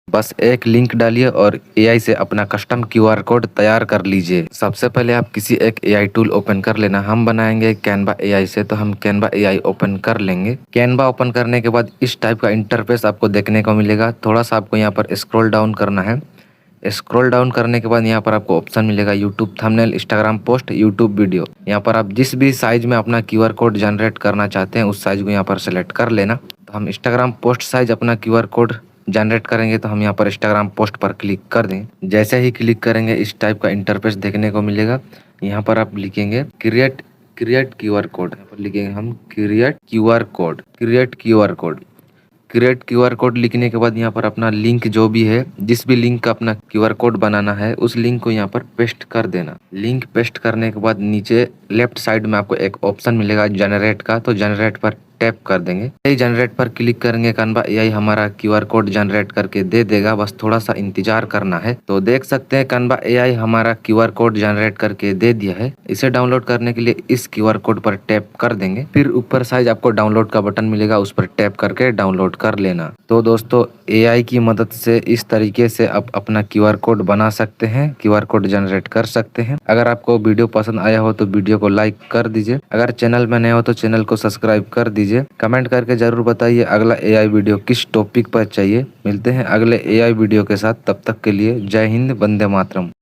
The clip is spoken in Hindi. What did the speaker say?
बस एक लिंक डालिए और एआई से अपना कस्टम क्यूआर कोड तैयार कर लीजिए। सबसे पहले आप किसी एक एआई टूल ओपन कर लेना। हम बनाएंगे कैनवा एआई से, तो हम कैनवा एआई ओपन कर लेंगे। कैनवा ओपन करने के बाद इस टाइप का इंटरफेस आपको देखने को मिलेगा। थोड़ा सा आपको यहाँ पर स्क्रॉल डाउन करना है। स्क्रॉल डाउन करने के बाद यहाँ पर आपको ऑप्शन मिलेगा YouTube thumbnail, Instagram post, YouTube video. यहाँ पर आप जिस भी साइज में अपना क्यूआर कोड जनरेट करना चाहते हैं उस साइज को यहाँ पर सेलेक्ट कर लेना। तो हम इंस्टाग्राम पोस्ट साइज अपना क्यूआर कोड जनरेट करेंगे, तो हम यहाँ पर इंस्टाग्राम पोस्ट पर क्लिक कर दें। जैसे ही क्लिक करेंगे इस टाइप का इंटरफेस देखने को मिलेगा। यहाँ पर आप लिखेंगे क्रिएट क्यूआर कोड। यहाँ पर लिखेंगे हम create QR code. Create QR code लिखने के बाद यहाँ पर अपना लिंक जो भी है, जिस भी लिंक का अपना क्यूआर कोड बनाना है उस लिंक को यहाँ पर पेस्ट कर देना। लिंक पेस्ट करने के बाद नीचे लेफ्ट साइड में आपको एक ऑप्शन मिलेगा जनरेट का, तो जनरेट पर टैप कर देंगे। यही जनरेट पर क्लिक करेंगे, कैनवा एआई हमारा क्यूआर कोड जनरेट करके दे देगा। बस थोड़ा सा इंतजार करना है। तो देख सकते हैं कैनवा एआई हमारा क्यूआर कोड जनरेट करके दे दिया है। इसे डाउनलोड करने के लिए इस क्यूआर कोड पर टैप कर देंगे। फिर ऊपर साइज आपको डाउनलोड का बटन मिलेगा, उस पर टैप करके डाउनलोड कर लेना। तो दोस्तों एआई की मदद से इस तरीके से आप अपना क्यूआर कोड बना सकते हैं, क्यूआर कोड जनरेट कर सकते हैं। अगर आपको वीडियो पसंद आया हो तो वीडियो को लाइक कर दीजिए। अगर चैनल में नए हो तो चैनल को सब्सक्राइब कर दीजिए। कमेंट करके जरूर बताइए अगला एआई वीडियो किस टॉपिक पर चाहिए। मिलते हैं अगले एआई वीडियो के साथ, तब तक के लिए जय हिंद, वंदे मातरम।